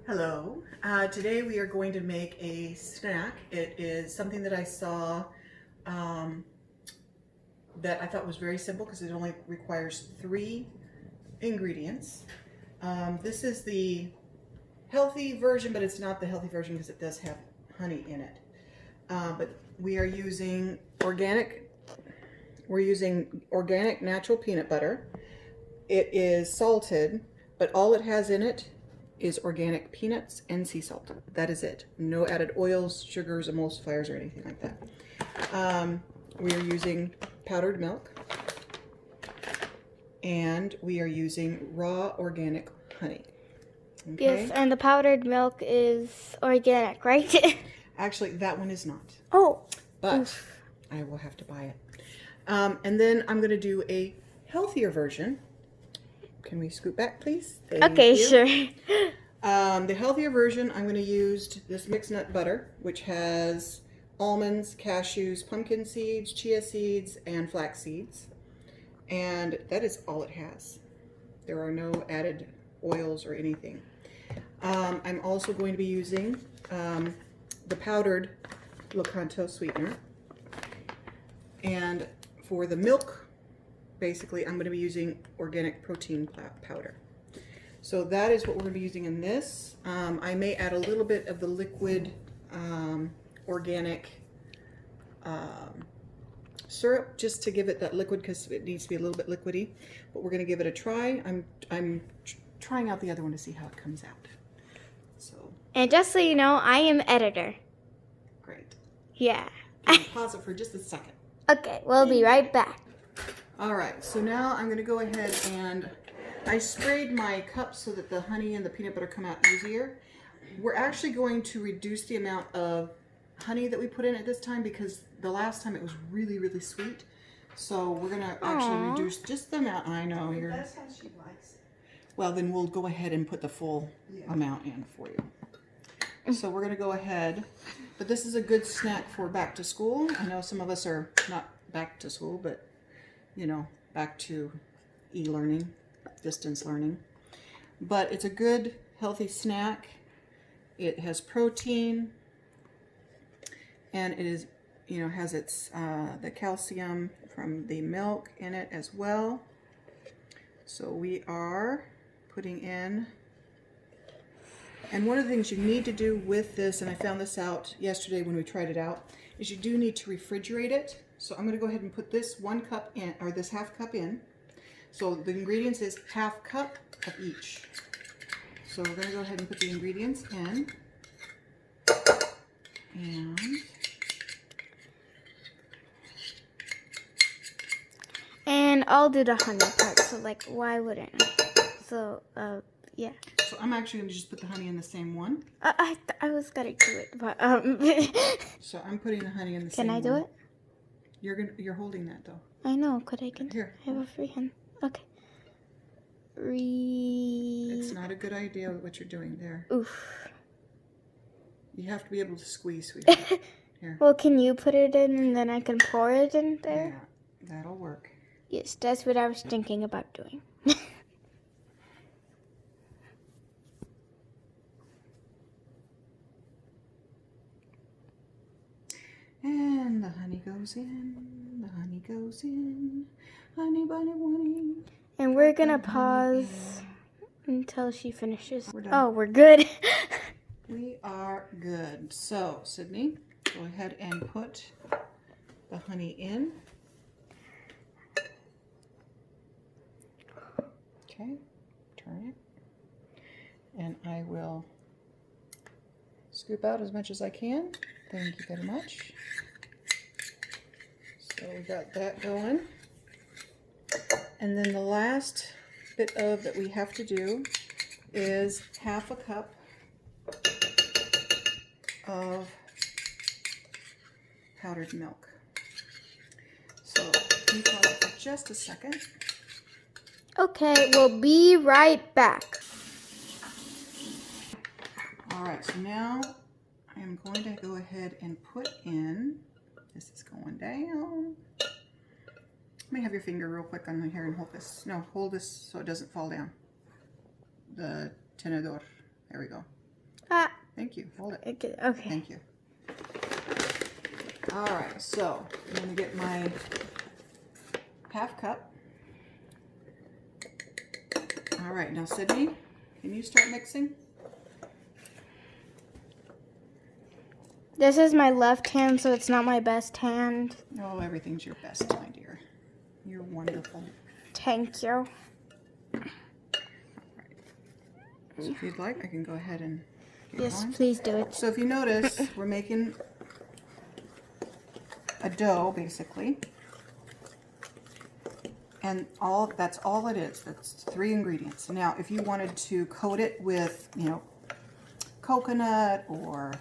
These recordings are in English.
Hello. Today we are going to make a snack. It is something that I saw um, that I thought was very simple because it only requires 3 ingredients. This is the healthy version, but it's not the healthy version because it does have honey in it. But we are using organic natural peanut butter. It is salted, but all it has in it is organic peanuts and sea salt. That is it. No added oils, sugars, emulsifiers, or anything like that. We are using powdered milk, and we are using raw organic honey. Okay? Yes, and the powdered milk is organic, right? Actually, that one is not. Oh. But Oof. I will have to buy it. And then I'm going to do a healthier version. Can we scoot back, please? Thank Okay, you. sure. The healthier version, I'm going to use this mixed nut butter, which has almonds, cashews, pumpkin seeds, chia seeds, and flax seeds. And that is all it has. There are no added oils or anything. I'm also going to be using the powdered Lokanto sweetener. And for the milk, basically, I'm going to be using organic protein powder. So that is what we're going to be using in this. I may add a little bit of the liquid organic syrup just to give it that liquid because it needs to be a little bit liquidy. But we're going to give it a try. I'm trying out the other one to see how it comes out. So. And just so you know, I am editor. Great. Yeah. Can you pause it for just a second? Okay, we'll be right back. All right, so now I'm going to go ahead and I sprayed my cup so that the honey and the peanut butter come out easier. We're actually going to reduce the amount of honey that we put in at this time because the last time it was really, really sweet. So we're going to actually reduce just the amount. I know you're. That's how she likes it. Well, then we'll go ahead and put the full amount in for you. So we're going to go ahead, but this is a good snack for back to school. I know some of us are not back to school, but you know, back to e-learning, distance learning. But it's a good, healthy snack. It has protein, and it is, you know, has its the calcium from the milk in it as well. So we are putting in. And one of the things you need to do with this, and I found this out yesterday when we tried it out, is you do need to refrigerate it. So I'm going to go ahead and put this 1 cup in, or this half cup in. So the ingredients is half cup of each. So we're going to go ahead and put the ingredients in. And I'll do the honey part, so like, why wouldn't I? So, yeah. So I'm actually going to just put the honey in the same one. I was gonna do it, but, So I'm putting the honey in the Can same I one. do it? You're holding that though. I know, could I can Here. I have a free hand. Okay. It's not a good idea what you're doing there. Oof. You have to be able to squeeze, sweetheart. Here. Well, can you put it in and then I can pour it in there? Yeah, that'll work. Yes, that's what I was thinking about doing. And the honey goes in, the honey goes in, honey bunny bunny. And we're gonna pause until she finishes. We're done. Oh, we're good. We are good. So, Sydney, go ahead and put the honey in. Okay, turn it. And I will scoop out as much as I can. Thank you very much. So we got that going. And then the last bit of that we have to do is half a cup of powdered milk. So can you pause it for just a second? Okay, we'll be right back. All right, so now I am going to go ahead and put in, this is going down. Let me have your finger real quick on here and hold this. No, hold this so it doesn't fall down. The tenedor. There we go. Ah. Thank you. Hold it. Okay. Thank you. All right, so I'm going to get my half cup. All right, now Sydney, can you start mixing? This is my left hand, so it's not my best hand. Oh, everything's your best, my dear. You're wonderful. Thank you. So if you'd like, I can go ahead and get Yes, going. please do it. So if you notice, we're making a dough, basically. And that's all it is. That's 3 ingredients. Now, if you wanted to coat it with, coconut or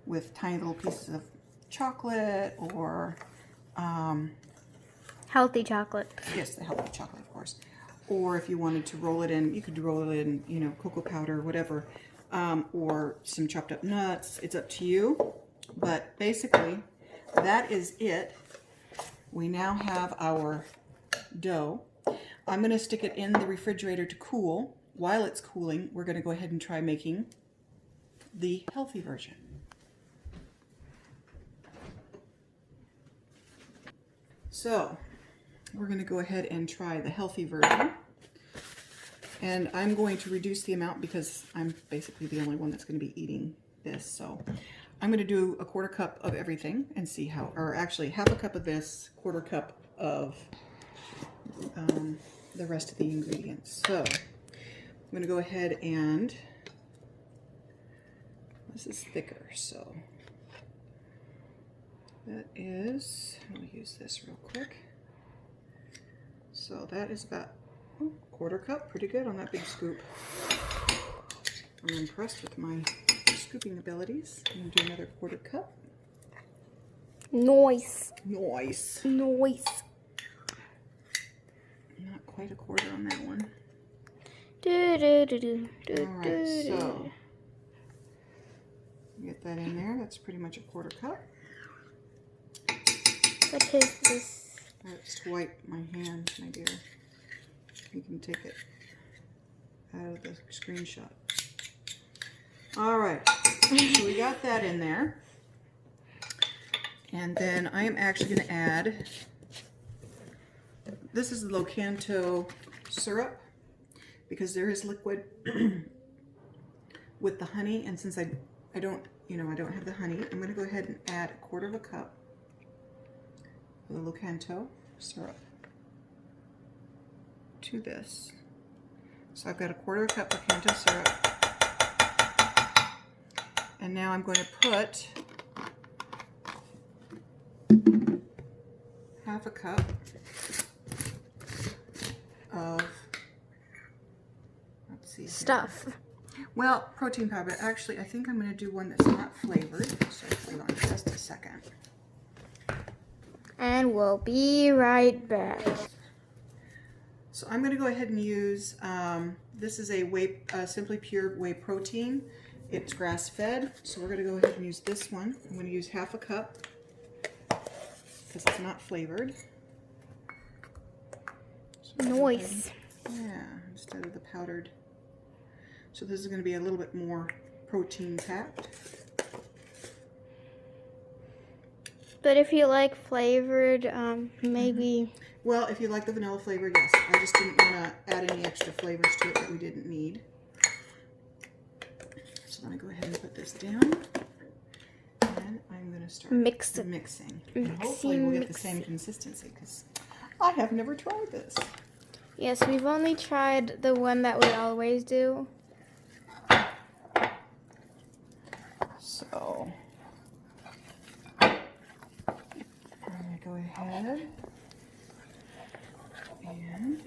with tiny little pieces of chocolate or, Healthy chocolate. yes, the healthy chocolate, of course. Or if you wanted to roll it in, you could roll it in, cocoa powder, whatever, or some chopped up nuts. It's up to you. But basically, that is it. We now have our dough. I'm going to stick it in the refrigerator to cool. While it's cooling, we're going to go ahead and try making the healthy version. So, we're going to go ahead and try the healthy version. And I'm going to reduce the amount because I'm basically the only one that's going to be eating this. So, I'm going to do a 1/4 cup of everything and see how, or actually 1/2 cup of this, 1/4 cup of the rest of the ingredients. So, I'm going to go ahead and, this is thicker, so that is, I'll use this real quick. So that is about 1/4 cup, pretty good on that big scoop. I'm impressed with my scooping abilities. I'm going to do another 1/4 cup. Nice. Nice. Nice. Not quite a 1/4 on that one. Alright, Alright, so get that in there. That's pretty much a 1/4 cup. what is this? That's to wipe my hand, my dear. You can take it out of the screenshot. Alright, so we got that in there. And then I am actually going to add, this is the Lokanto syrup, because there is liquid with the honey, and since I don't have the honey, I'm going to go ahead and add 1/4 cup of the Lokanto syrup to this. So I've got a 1/4 cup of Lokanto syrup, and now I'm going to put 1/2 cup of, let's see, Stuff. well, protein powder. Actually, I think I'm going to do one that's not flavored. So hold on just a second. And we'll be right back. So I'm going to go ahead and use, this is a whey, Simply Pure whey protein. It's grass-fed. So we're going to go ahead and use this one. I'm going to use 1/2 cup because it's not flavored. So Nice. yeah, instead of the powdered. So this is going to be a little bit more protein packed. But if you like flavored, maybe... Well, if you like the vanilla flavor, yes. I just didn't want to add any extra flavors to it that we didn't need. So let me go ahead and put this down. And I'm going to start mixing. And hopefully we'll get the same consistency because I have never tried this. Yes, we've only tried the one that we always do. So I'm going to go ahead and...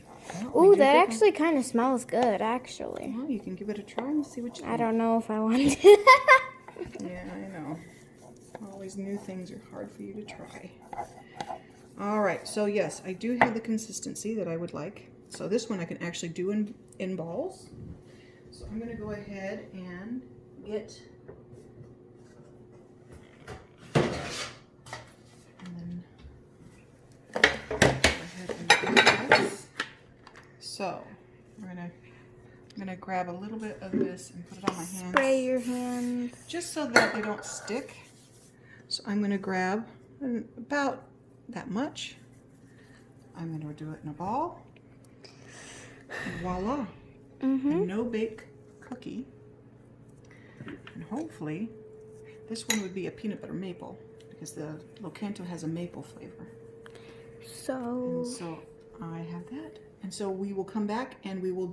Ooh, that actually kind of smells good, actually. Well, you can give it a try and see what you think. I don't know if I want to. Yeah, I know. Always new things are hard for you to try. Alright, so yes, I do have the consistency that I would like. So this one I can actually do in balls. So I'm going to go ahead and get... And then go ahead and do this. So I'm gonna grab a little bit of this and put it on my hands. Spray your hands. Just so that they don't stick. So I'm going to grab about that much. I'm going to do it in a ball. And voila. A no-bake cookie. And hopefully, this one would be a peanut butter maple because the Lokanto has a maple flavor. So I have that. And so we will come back and we will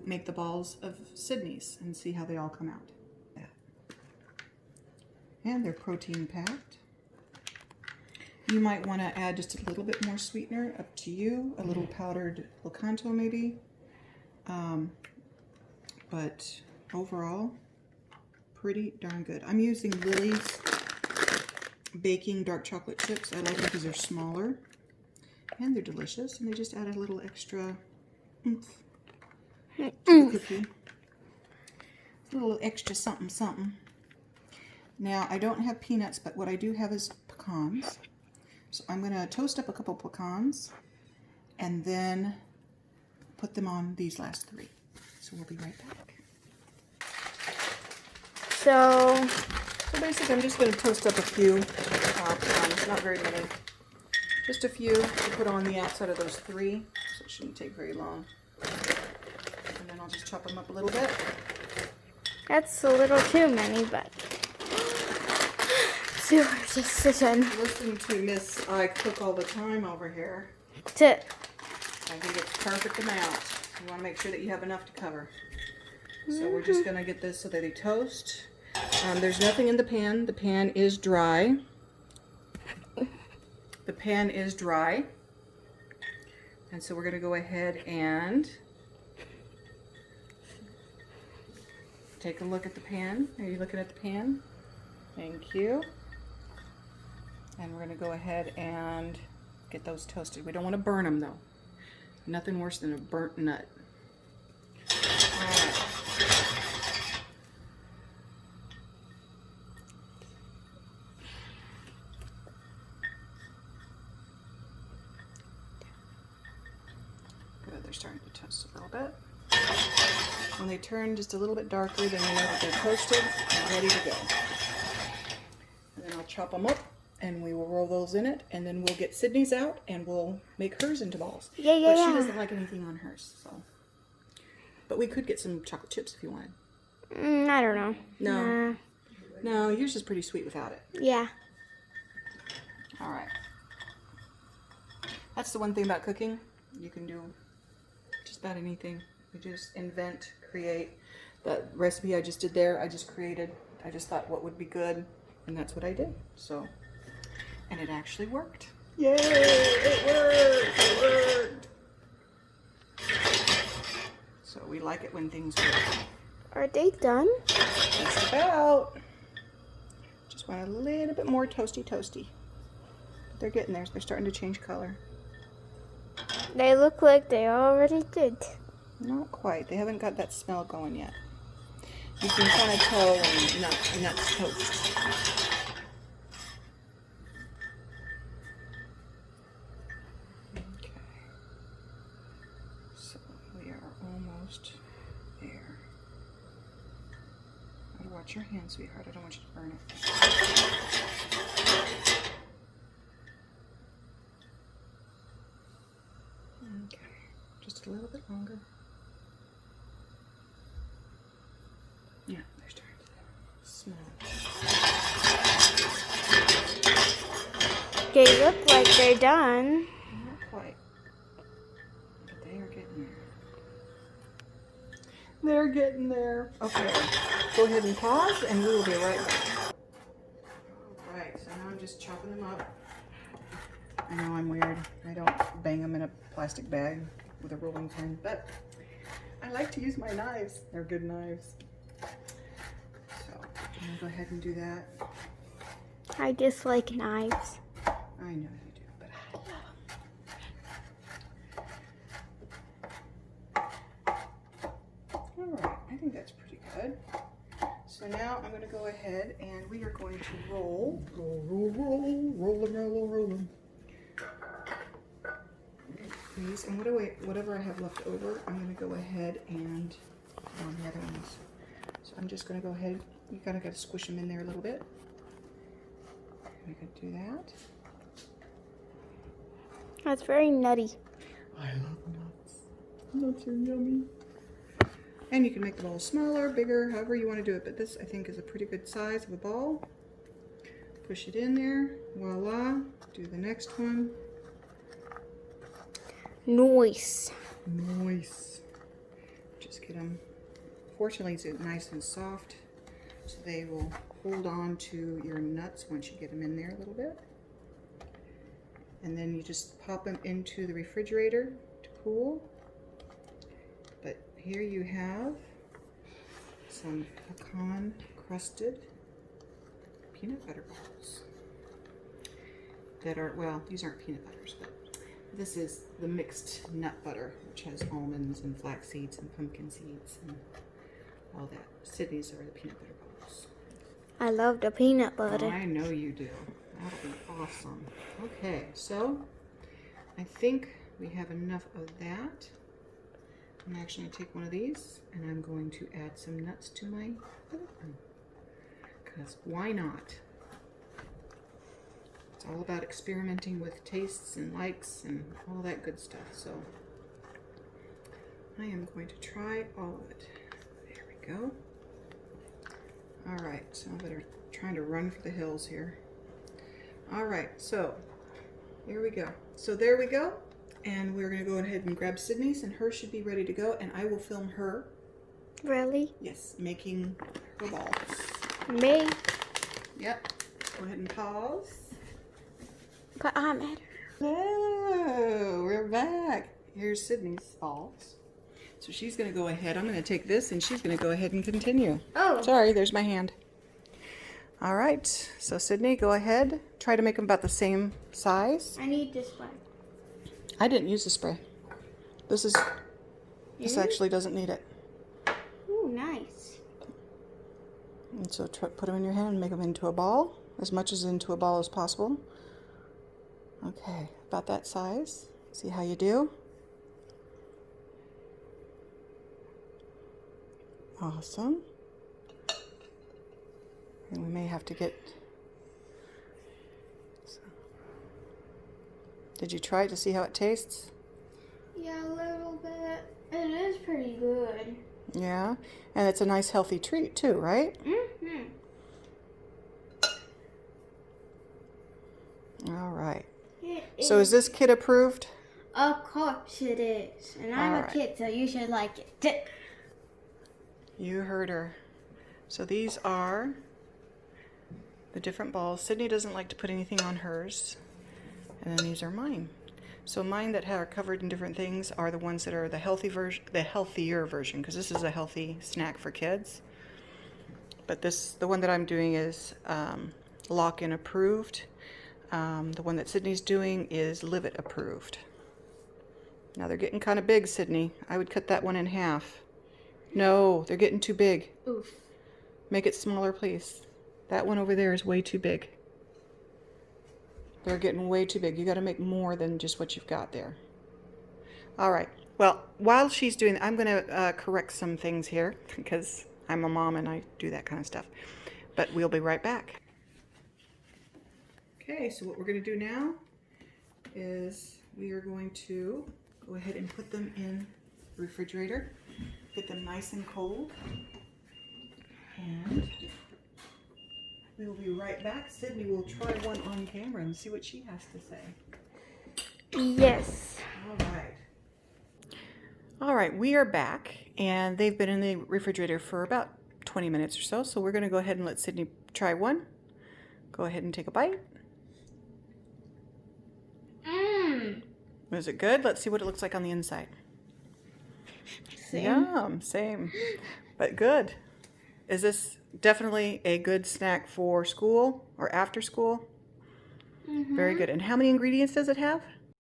make the balls of Sydney's and see how they all come out. And they're protein packed. You might want to add just a little bit more sweetener, up to you. A little powdered Lokanto maybe. But overall, pretty darn good. I'm using Lily's baking dark chocolate chips. I like them because they're smaller and they're delicious, and they just add a little extra oomph to the cookie. A little extra something something. Now I don't have peanuts, but what I do have is pecans. So I'm going to toast up a couple pecans and then put them on these last three. So we'll be right back. So basically I'm just going to toast up a few pecans, not very many. Just a few to put on the outside of those three, so it shouldn't take very long. And then I'll just chop them up a little bit. that's a little too many, but so just sit in. Listen to Miss I Cook All the Time over here. To I think it's perfect amount. You want to make sure that you have enough to cover. So we're just going to get this so that they toast. There's nothing in the pan. The pan is dry. The pan is dry. And so we're going to go ahead and take a look at the pan. Are you looking at the pan? Thank you. And we're going to go ahead and get those toasted. We don't want to burn them though. Nothing worse than a burnt nut. All right. Good, they're starting to toast a little bit. When they turn just a little bit darker, then you know that they're toasted and ready to go. And then I'll chop them up and we will roll those in it, and then we'll get Sydney's out and we'll make hers into balls. But she doesn't like anything on hers, so. But we could get some chocolate chips if you wanted. I don't know. No. No, yours is pretty sweet without it. Yeah. All right. That's the one thing about cooking. You can do just about anything. You just invent, create. That recipe I just did there, I just created. I just thought what would be good, and that's what I did. So, and it actually worked. Yay! It worked! It worked! So we like it when things work. Are they done? Just about. Just want a little bit more toasty. They're getting there. They're starting to change color. They look like they already did. Not quite. They haven't got that smell going yet. You can kind of tell when nuts toast. Okay. So we are almost there. Gotta watch your hands, sweetheart. I don't want you to burn it. Okay. Just a little bit longer. Yeah, they're starting to smell. They look like they're done. Not quite. But they are getting there. They're getting there. Okay. Go ahead and pause and we will be right back. Alright, so now I'm just chopping them up. I know I'm weird. I don't bang them in a plastic bag with a rolling pin, but I like to use my knives. They're good knives. So I'm gonna go ahead and do that. I dislike knives. I know you do, but I love them. Alright, I think that's pretty good. So now I'm going to go ahead and we are going to roll them. Please, and whatever I have left over, I'm going to go ahead and on the other ones. So I'm just going to go ahead. You kind of got to squish them in there a little bit. We could do that. That's very nutty. I love nuts. Nuts are yummy. And you can make the ball smaller, bigger, however you want to do it. But this, I think, is a pretty good size of a ball. Push it in there. Voila. Do the next one. Nice. Nice. Just get them. Fortunately, it's nice and soft, so they will hold on to your nuts once you get them in there a little bit. And then you just pop them into the refrigerator to cool. But here you have some pecan crusted peanut butter balls that are, well, these aren't peanut butters, but this is the mixed nut butter, which has almonds and flax seeds and pumpkin seeds and all that. Sydney's are the peanut butter balls. I love the peanut butter. I know you do. That'll be awesome. Okay, so I think we have enough of that. I'm actually going to take one of these and I'm going to add some nuts to my other one. Because why not? It's all about experimenting with tastes and likes and all that good stuff. So I am going to try all of it. There we go. All right, so I better trying to run for the hills here. All right, so here we go. So there we go. And we're going to go ahead and grab Sydney's, and hers should be ready to go. And I will film her. Really? Yes, making her balls. Me? Yep. Go ahead and pause. But I'm at her. Hello, we're back. Here's Sydney's balls. So she's going to go ahead. I'm going to take this, and she's going to go ahead and continue. Oh. Sorry, there's my hand. All right. So Sydney, go ahead. Try to make them about the same size. I need this one. I didn't use the spray. This actually doesn't need it. Ooh, nice. And so put them in your hand and make them into a ball, as much as into a ball as possible. Okay, about that size. See how you do? Awesome. And we may have to get... Did you try it to see how it tastes? Yeah, a little bit. It is pretty good. Yeah, and it's a nice healthy treat too, right? Mm-hmm. All right. It So is this kid approved? Of course it is. And I'm a kid, so you should like it. You heard her. So these are the different balls. Sydney doesn't like to put anything on hers. And then these are mine. So mine that are covered in different things are the ones that are the healthy version, the healthier version, because this is a healthy snack for kids. But the one that I'm doing is lock-in approved. The one that Sydney's doing is Live It approved. Now they're getting kind of big, Sydney. I would cut that one in half. No, they're getting too big. Oof. Make it smaller, please. That one over there is way too big. They're getting way too big. You got to make more than just what you've got there. All right. Well, while she's doing that, I'm going to correct some things here because I'm a mom and I do that kind of stuff. But we'll be right back. Okay, so what we're going to do now is we are going to go ahead and put them in the refrigerator. Get them nice and cold. And we will be right back. Sydney will try one on camera and see what she has to say. Yes. All right. All right, we are back, and they've been in the refrigerator for about 20 minutes or so. So we're going to go ahead and let Sydney try one. Go ahead and take a bite. Mmm. Is it good? Let's see what it looks like on the inside. Same. Yum, same, but good. Is this definitely a good snack for school or after school? Mm-hmm. Very good. And how many ingredients does it have?